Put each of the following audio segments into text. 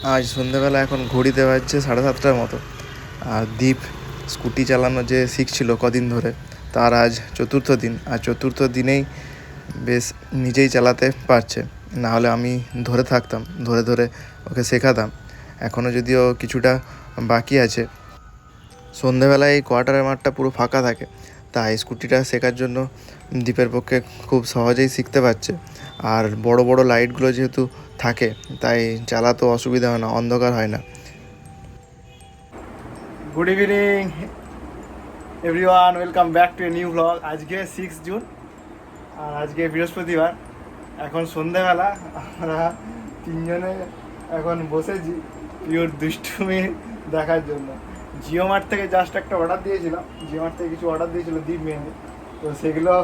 আজ সন্ধ্যেবেলা এখন ঘড়িতে বাজছে 7:30টার মতো। আর দীপ স্কুটি চালানো যে শিখছিল কদিন ধরে, তার আজ চতুর্থ দিন। আর চতুর্থ দিনেই বেশ নিজেই চালাতে পারছে, না হলে আমি ধরে থাকতাম, ধরে ধরে ওকে শেখাতাম। এখনও যদিও কিছুটা বাকি আছে। সন্ধ্যেবেলায় এই কোয়ার্টারের মাঠটা পুরো ফাঁকা থাকে, তাই স্কুটিটা শেখার জন্য দীপের পক্ষে খুব সহজেই শিখতে পারছে। আর বড় বড় লাইটগুলো যেহেতু থাকে, তাই চালাতেও অসুবিধা হয় না, অন্ধকার হয় না। Good evening everyone, welcome back to a new blog. আজকে 6 জুন আর আজকে বৃহস্পতিবার। এখন সন্ধ্যেবেলা আমরা তিনজনে এখন বসেছি পিওর দুষ্টুমি দেখার জন্য। জিও মার্ট থেকে জাস্ট একটা অর্ডার দিয়েছিলাম, জিও মার্ট থেকে কিছু অর্ডার দিয়েছিল দীপ মেয়ে, তো সেগুলো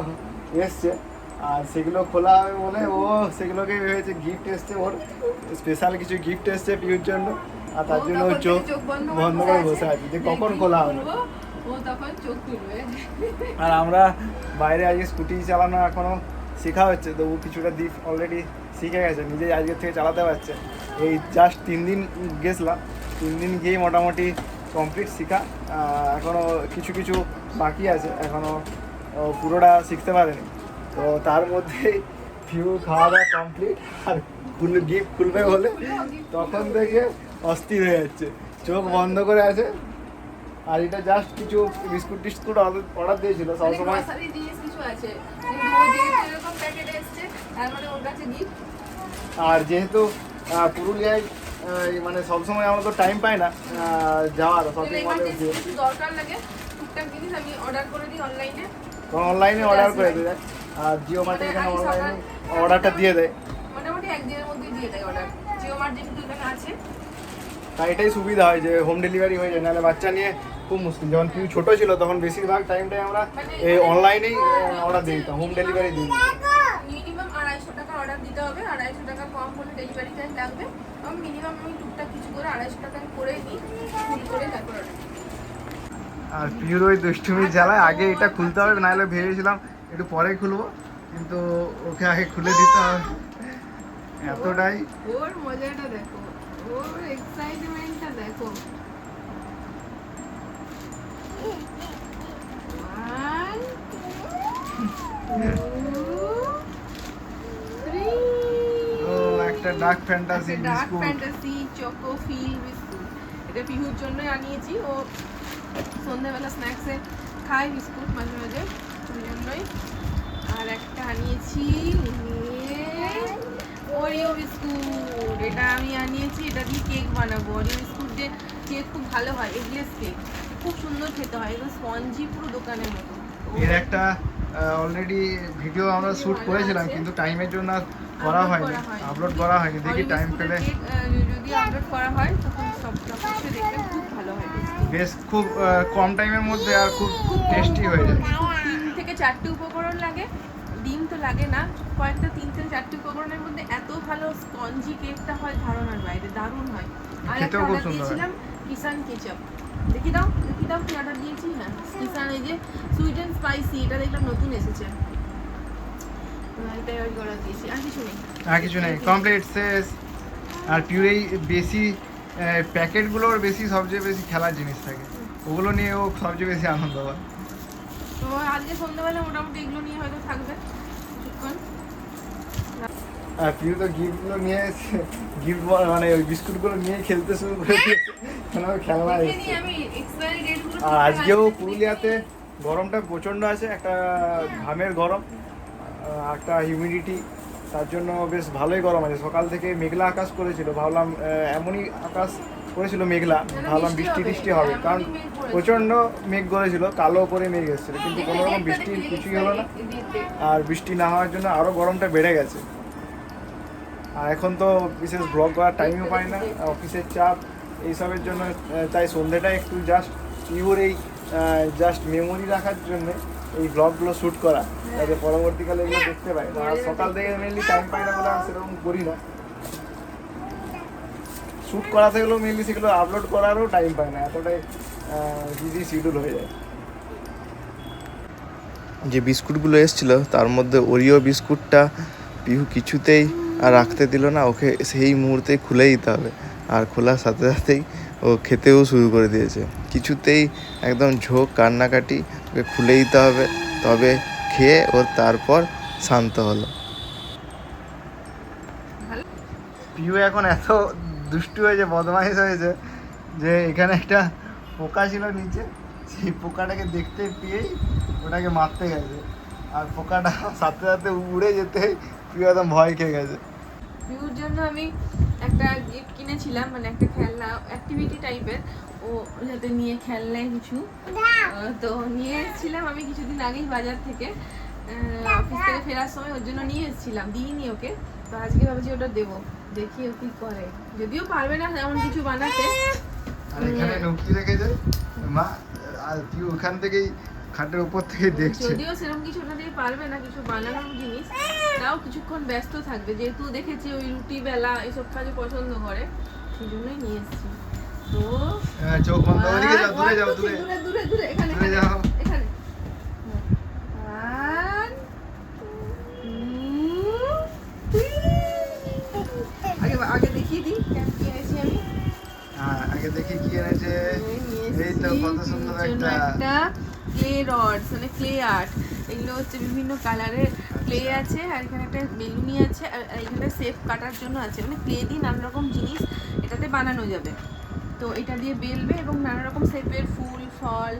এসছে। আর সেগুলো খোলা হবে বলে ও সেগুলোকে ভেবেছে গিফট এসছে, ওর স্পেশাল কিছু গিফট এসছে পিওর জন্য। আর তার জন্য ও চোখ বন্ধ করে বসে আছে যে কখন খোলা হবে। আর আমরা বাইরে আজকে স্কুটি চালানো এখনও শেখা হচ্ছে, তবু কিছুটা দ্বীপ অলরেডি শিখে গেছে, নিজেই আজকের থেকে চালাতে পারছে। এই জাস্ট 3 দিন গেছিলাম, 3 দিন গিয়েই মোটামুটি কমপ্লিট শেখা। এখনও কিছু কিছু বাকি আছে, এখনও পুরোটা শিখতে পারেনি। তো তার মধ্যেই ফিউ খাওয়া দাওয়া কমপ্লিট, আর গিফট খুলবে বলে তখন থেকে অস্থির হয়ে যাচ্ছে, চোখ বন্ধ করে আছে। আর এটা জাস্ট কিছু বিস্কুট টিস্কুট অর্ডার দিয়েছিল সবসময়। আর যেহেতু পুরুলিয়ায় মানে সবসময় আমার তো টাইম পায় না যাওয়ার শপিং মলে, অনলাইনে অর্ডার করে দেয়। আর জিও মার্টে এখানে অনলাইনে অর্ডারটা দিয়ে দেয়, মোটামুটি একদিনের মধ্যেই দিয়ে দেয় অর্ডার। জিও মার্ট যেহেতু এখানে আছে, তাই এটাই সুবিধা হয় যে হোম ডেলিভারি হয়ে যায়। নাহলে বাচ্চা নিয়ে খুব মুশকিল। যখন কেউ ছোটো ছিল তখন বেশিরভাগ টাইমটাই আমরা এই অনলাইনেই অর্ডার দিয়ে দিতাম, হোম ডেলিভারি দিয়ে দিতাম। মিনিমাম 250 টাকা অর্ডার দিতে হবে, 250 টাকা কম হলে ডেলিভারি চার্জ লাগবে। এবং মিনিমাম আমি টুকটাক কিছু করে 250 টাকা করে নিই, ফুল করে তারপর অর্ডার। আর পিওর ওই দুষ্টুমি জ্বালায় আগে এটা খুলতে হবে, নাহলে ভেবেছিলাম একটু পরে খুলবো, কিন্তু ওকে আগে খুলে দিতে হবে। এতটাই ওর মজাটা দেখো, ওর এক্সাইটমেন্টটা দেখো। একটা dark fantasy biscuit, fantasy choco fill biscuit. এটা পিহুর জন্য আনিয়েছি, ও সন্ধ্যাবেলা স্ন্যাক্সে খায় বিস্কুট মাঝে মাঝে, ওই জন্যই। আর একটা আনিয়েছি ওরিও বিস্কুট, এটা আমি আনিয়েছি, এটা দিয়ে কেক বানাবো। ওরিও বিস্কুট দিয়ে কেক খুব ভালো হয়, এগলেস কেক খুব সুন্দর খেতে হয়, একদম স্পঞ্জি পুরো দোকানের মতো। এর একটা অলরেডি ভিডিও আমরা শ্যুট করেছিলাম, কিন্তু টাইমের জন্য করা হয়নি, আপলোড করা হয়নি। দেখি টাইম পেলে যদি আপলোড করা হয় তখন সব কিছু দেখবেন, খুব ভালো হয়। বেশ খুব কম টাইমের মধ্যে আর খুব টেস্টি হয়ে যায়। 3 থেকে 4টে উপকরণ লাগে, ডিম তো লাগে না, কয়েকটা 3 থেকে 4টে উপকরণের মধ্যে এত ভালো স্পঞ্জি কেকটা হয় ধারণার বাইরে, দারুণ হয়। আর একটা অর্ডার দিয়েছিলাম কিষান কেচাপ, দেখি দাও কি অর্ডার দিয়েছি। হ্যাঁ, কিষান, এই যে সুইট অ্যান্ড স্পাইসি, এটা দেখলাম নতুন এসেছে, এটাই অর্ডার দিয়েছি। আর কিছু নেই, কমপ্লিট শেষ। আর পিউরেই বেশি প্যাকেটগুলোর বেশি সবচেয়ে বেশি খেলার জিনিস থাকে, ওগুলো নিয়ে ও সবচেয়ে বেশি আনন্দ পায়। তো আজকে সন্ধ্যাবেলা মোটামুটি এগুলো নিয়ে হয়তো থাকবে কিছুক্ষণ। আর পিউ তো গিফটগুলো নিয়ে গিফট মানে ওই বিস্কুটগুলো নিয়ে খেলতে শুরু করে দিয়েছে, খেলনা এসেছে। আর আজকেও পুরুলিয়াতে গরমটা প্রচণ্ড আছে, একটা ঘামের গরম, একটা হিউমিডিটি, তার জন্য বেশ ভালোই গরম আছে। সকাল থেকে মেঘলা আকাশ করেছিল, ভাবলাম এমনই আকাশ করেছিল মেঘলা, ভাবলাম বৃষ্টি টিষ্টি হবে, কারণ প্রচণ্ড মেঘ করেছিল, কালো করে মেঘ এসেছিলো, কিন্তু কোনো রকম বৃষ্টির কিছুই হলো না। আর বৃষ্টি না হওয়ার জন্য আরও গরমটা বেড়ে গেছে। আর এখন তো বিশেষ ব্লগ করার টাইমও পাই না, অফিসের চাপ এইসবের জন্য, তাই সন্ধ্যেটা একটু জাস্ট পিওর এই জাস্ট মেমোরি রাখার জন্য এই ব্লগগুলো শ্যুট করা, যাতে পরবর্তীকালে এগুলো দেখতে পাই। আর সকাল থেকে মেনলি টাইম পাই না বলে আমি সেরকম করি না, শ্যুট করাতে গেলেও মেনলি সেগুলো আপলোড করারও টাইম পাই না, এতটাই বিজি শিডিউল হয়ে যায়। যে বিস্কুটগুলো এসেছিলো তার মধ্যে ওরিও বিস্কুটটা পিহু কিছুতেই আর রাখতে দিল না, ওকে সেই মুহূর্তেই খুলে দিতে হবে, আর খোলার সাথে সাথেই ও খেতেও শুরু করে দিয়েছে। কিছুতেই একদম ঝোঁক কান্নাকাটি, ওকে খুলে দিতে হবে, তবে খেয়ে ও তারপর শান্ত হলো। পিউ এখন এত দুষ্টু হয়েছে, বদমাইশ হয়েছে যে এখানে একটা পোকা ছিল নিচে, সেই পোকাটাকে দেখতে পেয়েই ওটাকে মারতে গেছে, আর পোকাটা সাথে সাথে উড়ে যেতে পিউ একদম ভয় খেয়ে গেছে। পিউর জন্য আমি একটা গিফট কিনেছিলাম, মানে একটা খেলনা অ্যাক্টিভিটি টাইপের, ও যাতে নিয়ে খেলনায় কিছু। তো নিয়ে এসেছিলাম আমি কিছুদিন আগেই বাজার থেকে, অফিস থেকে ফেরার সময় ওর জন্য নিয়ে এসেছিলাম, দিইনি ওকে। তো আজকে ভাবছি ওটা দেবো, দেখি ও কি করে। যদিও পারবে না এমন কিছু বানাতে। আর এখানে নুকি রেখেছে মা, আর পিউ ওখান থেকেই খাটের উপর থেকে দেখছে। যদিও সেরকম কিছু ওটা দিয়ে পারবে না, কিছু বানানোর জিনিস, তাও কিছুক্ষণ ব্যস্ত থাকবে, যেহেতু দেখেছি ওই রুটি বেলা এসব কাজে পছন্দ করে, সেই জন্যই নিয়ে এসেছি। তো চোখ বন্ধ করে দিকে যাও, দূরে যাও, দূরে দূরে দূরে দূরে, এখানে দূরে যাও। এখানে। আগে আগে দেখিয়ে দিই কেন কি এনেছি আমি। হ্যাঁ, আগে দেখি কি এনেছে। এই তো কত সুন্দর একটা ক্লে রডস, মানে ক্লে আর্ট। এগুলো হচ্ছে বিভিন্ন কালারের ক্লে আছে, আর এখানে একটা বেলুনি আছে, আর এখানে শেপ কাটার জন্য আছে, মানে ক্লে দিয়ে নানা রকম জিনিস এটাতে বানানো যাবে। তো এটা দিয়ে বেলবে এবং নানা রকম শেপের ফুল ফল,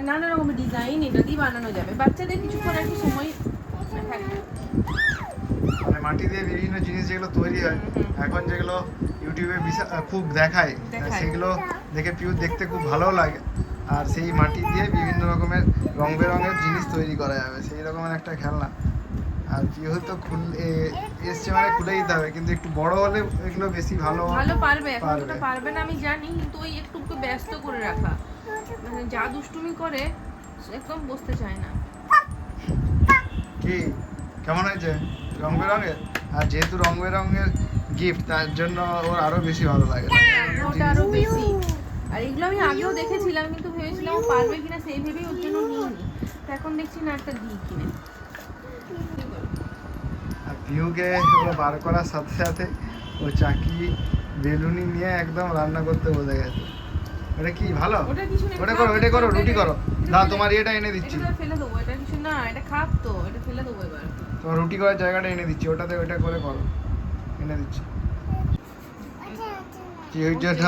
নানা রকম ডিজাইন এটা দিয়ে বানানো যাবে। বাচ্চাদের কিছুক্ষণ একটু সময় থাকবে। মানে মাটি দিয়ে বিভিন্ন জিনিস যেগুলো তৈরি হয় এখন, যেগুলো ইউটিউবে খুব দেখায়, সেগুলো দেখে পিউ দেখতে খুব ভালো লাগে। আর সেই মাটি দিয়ে বিভিন্ন রকমের রং বেরঙের জিনিস তৈরি করা যাবে, সেই রকমের একটা খেলনা। আর পিউ তো এসছে মানে খুলে দিতে হবে, কিন্তু একটু বড় হলে এগুলো বেশি ভালো পারবে। এখন ওটা পারবে না আমি জানি, কিন্তু ওই একটু ব্যস্ত করে রাখা, মানে যা দুষ্টুমি করে একদম বসতে চায় না। কি কেমন হয়েছে রং বেরঙের? আর যেহেতু রং বেরঙের গিফট, তার জন্য ওর আরো বেশি ভালো লাগে। ওটা আরো বেশি। আর এগুলো আমি আগেও দেখেছিলাম, কিন্তু ভেবেছিলাম ও পারবে কিনা সেই ভেবেই ওর জন্য নিইনি। তো এখন দেখছি না, একটা দিই কিনে। আর পিউকে ওগুলো বার করার সাথে সাথে ও চাকি বেলুনি নিয়ে একদম রান্না করতে বসে গেছে। এটা কি ভালো? ওটা কিছু না, ওটা করো, এটা করো, রুটি করো। দাও তোমার এটা এনে দিচ্ছি। এটা ফেলে দেবো, এটা কিছু না, এটা খাপ তো, এটা ফেলে দেবো এবার। তোমার রুটি করার জায়গাটা এনে দিচ্ছি, ওটাতে ওইটা করে করো, এনে দিচ্ছি। কি ওই জন্য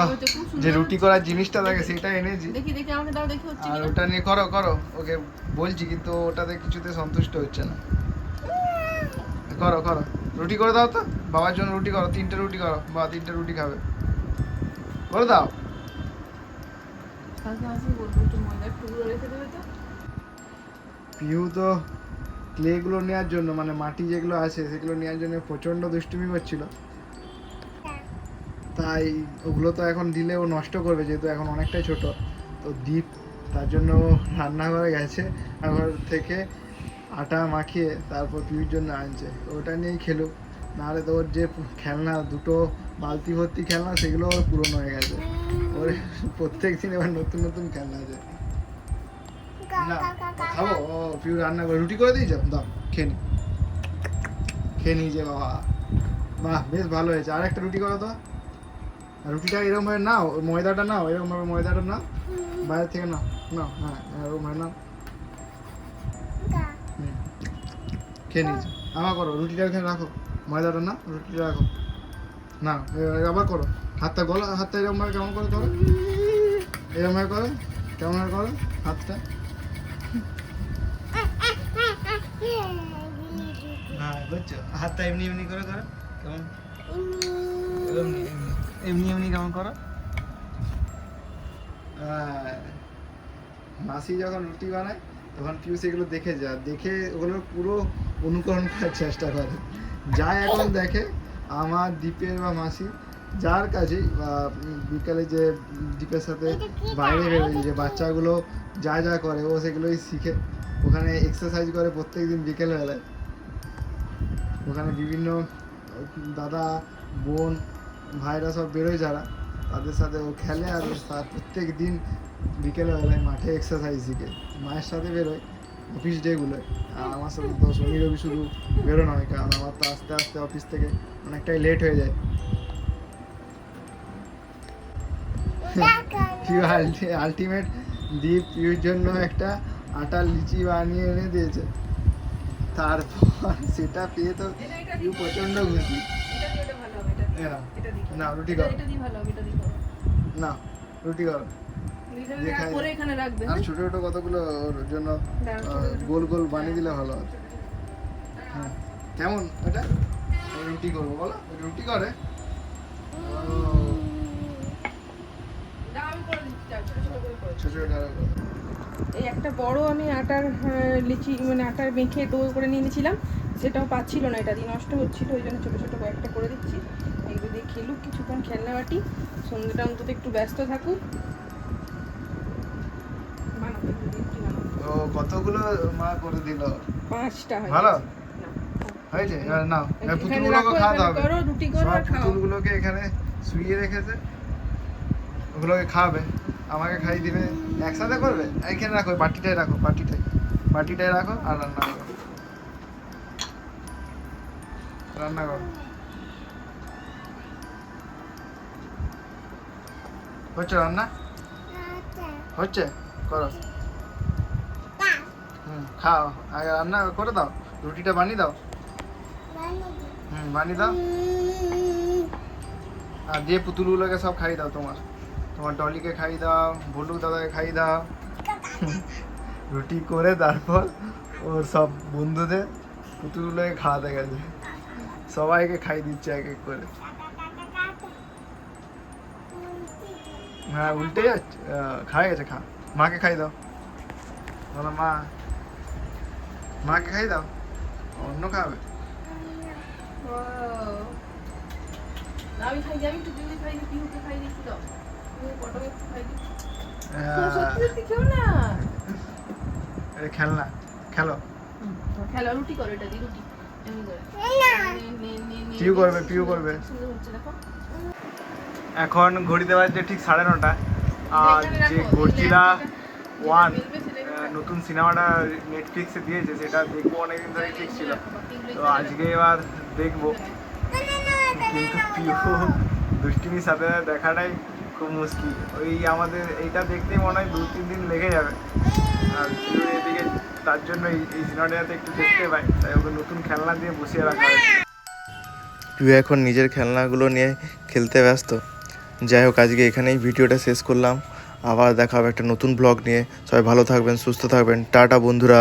যে রুটি করার জিনিসটা লাগে সেটা এনেছি। দেখি দেখি আমাকে দাও, দেখি হচ্ছে আর কিনা। ওটা নিয়ে করো করো, ওকে বলছি, কিন্তু ওটাতে কিছুতে সন্তুষ্ট হচ্ছে না। করো করো, রুটি করে দাও তো, বাবার জন্য রুটি করো, 3টে রুটি করো, বাবা 3টে রুটি খাবে, করে দাও। কালকে আসি বলবো একটু ময়দার টুকরো রেখে দেবে তো। পিউ তো ক্লেগুলো নেওয়ার জন্য, মানে মাটি যেগুলো আছে সেগুলো নেওয়ার জন্য প্রচণ্ড দুষ্টুমি করছিল। তাই ওগুলো তো এখন দিলে ও নষ্ট করবে, যেহেতু এখন অনেকটাই ছোট। তো দ্বীপ তার জন্য রান্নাঘরে গেছে, রান্নাঘর থেকে আটা মাখিয়ে তারপর পিউর জন্য আনছে, ওটা নিয়েই খেলুক। নাহলে তো ওর যে খেলনা, দুটো বালতি ভর্তি খেলনা, সেগুলো ওর পুরনো হয়ে গেছে। ওর প্রত্যেক দিন এবার নতুন নতুন খেলনা আছে। না খাবো, ও পিউ রান্না করে রুটি করে দিয়েছে, দাও খেয়ে নিয়েছে বাবা। বাহ, বেশ ভালো হয়েছে। আর একটা রুটি করো তো। আর রুটিটা এরকম ভাবে নাও, ময়দাটা নাও, এরকম ভাবে ময়দাটা নাও, বাইরে থেকে নাও নাও, হ্যাঁ এরকম ভাবে নাও। খেয়ে নিয়েছে। আবার করো, রুটিটা এখানে রাখো, ময়দাটা না, রুটিটা রাখো না, আবার করো। হাতটা গলো, হাতটা এরকম ভাবে কেমন করে করো, এরকম ভাবে করো, কেমন ভাবে করো হাতটা। হ্যাঁ বুঝছো, হাতটা এমনি এমনি করে করো, কেমন এমনি এমনি এমনি কেমন করো। মাসি যখন রুটি বানায় তখন পিউ সেগুলো দেখে যায়, দেখে ওগুলো পুরো অনুকরণ করার চেষ্টা করে। যা এখন দেখে আমার দ্বীপের বা মাসি যার কাছেই, বা বিকালে যে দ্বীপের সাথে বাইরে বেরোয়, যে বাচ্চাগুলো যা যা করে ও সেগুলোই শিখে। ওখানে এক্সারসাইজ করে প্রত্যেক দিন বিকেলবেলায়। ওখানে বিভিন্ন দাদা বোন ভাইরা সব বেরোয় যারা, তাদের সাথে ও খেলে। আর প্রত্যেক দিন বিকেলবেলায় মাঠে এক্সারসাইজ শিখে, মায়ের সাথে বেরোয় অফিস ডেগুলোয়। আর আমার সাথে তো শনি রবি শুধু বেরোনো হয়, কারণ আমার তো আস্তে আস্তে অফিস থেকে অনেকটাই লেট হয়ে যায়। পিউ আলটিমেট দীপ পিউর জন্য একটা আটার লিচি বানিয়ে এনে দিয়েছে। তারপর সেটা পেয়ে তো পিউ প্রচণ্ড খুশি। না রুটি করো, না রুটি করো। আর ছোট ছোট কতগুলো ওর জন্য গোল গোল বানিয়ে দিলে ভালো হতো। হ্যাঁ কেমন এটা? রুটি করবো বলো, রুটি করে। ছোট ছোট এই একটা বড় আমি আটার লিচি মানে আটার মেখে ডো করে নিয়ে নিয়েছিলাম, সেটাও পাচ্ছিল না, এটা দিয়ে নষ্ট হচ্ছিল, ওই জন্য ছোটো ছোটো কয়েকটা করে দিচ্ছি। এইগুলো দিয়ে খেলুক কিছুক্ষণ, খেলনা বাটি, সন্ধ্যেটা অন্তত একটু ব্যস্ত থাকুক। ও কতগুলো মা করে দিল? 5টা হয়। ভালো হয়েছে? এবার নাও, পুতুলগুলোকে খাওয়াতে হবে। রুটি করো আর খাও। পুতুলগুলোকে এখানে শুইয়ে রেখেছে, ওগুলোকে খাওয়াবে, আমাকে খাইয়ে দিবে। একসাথে করবে? এইখানে রাখো, বাটিটাই রাখো, বাটিটাই রাখো আর রান্না করো, রান্না করো। হচ্ছে রান্না? হচ্ছে? করো। খাও, আগে রান্না করে দাও, রুটিটা বানিয়ে দাও। বানিয়ে দাও, আর দিয়ে পুতুলগুলোকে সব খাইয়ে দাও। তোমার ডলিকে খাইয়ে দাও, ভুলু দাদাকে খাইয়ে দাও। রুটি করে তারপর ওর সব বন্ধুদের পুতুলগুলোকে খাওয়াতে গেছে, সবাইকে খাইয়ে দিচ্ছে এক এক করে। হ্যাঁ উল্টে যাচ্ছে, খাওয়া গেছে। মাকে খাই দাও, বলো মাকে খাই দাও, অন্য খাবে। আমি খাই যাবি, একটু পিউকে খাই দিই, পিউকে খাই দিচ্ছি তো, পটকে খাই দিচ্ছি। সত্যি খেও না, খেলনা খেলো, খেলো, রুটি করো, এটা দিয়ে রুটি এমনি করে পিউ করবে। সুন্দর হচ্ছে দেখো। এখন ঘড়িতে বাজছে ঠিক 9:30, আর যে গডজিলা 1 নতুন সিনেমাটা নেটফ্লিক্সে দিয়েছে, সেটা দেখবো অনেকদিন ধরে ঠিক ছিল, তো আজকে এবার দেখবো। কিন্তু পিউ দুষ্টিমির সাথে দেখাটাই খুব মুশকিল, ওই আমাদের এইটা দেখতেই মনে হয় 2-3 দিন লেগে যাবে। আর পিউ এদিকে তার জন্য এই সিনেমাটা যাতে একটু দেখতে পাই, তাই ওকে নতুন খেলনা দিয়ে বসিয়ে রাখা হয়েছে। পিউ এখন নিজের খেলনাগুলো নিয়ে খেলতে ব্যস্ত। যাই হোক, আজকে এখানেই ভিডিওটা শেষ করলাম। আবার দেখা হবে একটা নতুন ব্লগ নিয়ে। সবাই ভালো থাকবেন, সুস্থ থাকবেন। টাটা বন্ধুরা।